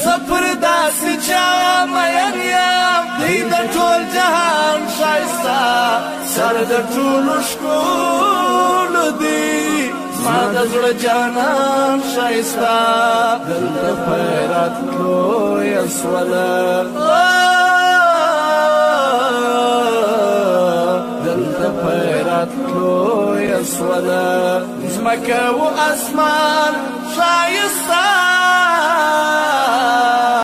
زپر داسې چا مین یم دی د ټول جهان ښایسته سر د ټولو ښکلو دی زما د زړه جانان ښایسته دلته پیرات لویه سوله دلته پیرات لویه سوله ځمکه و اسمان ښایسته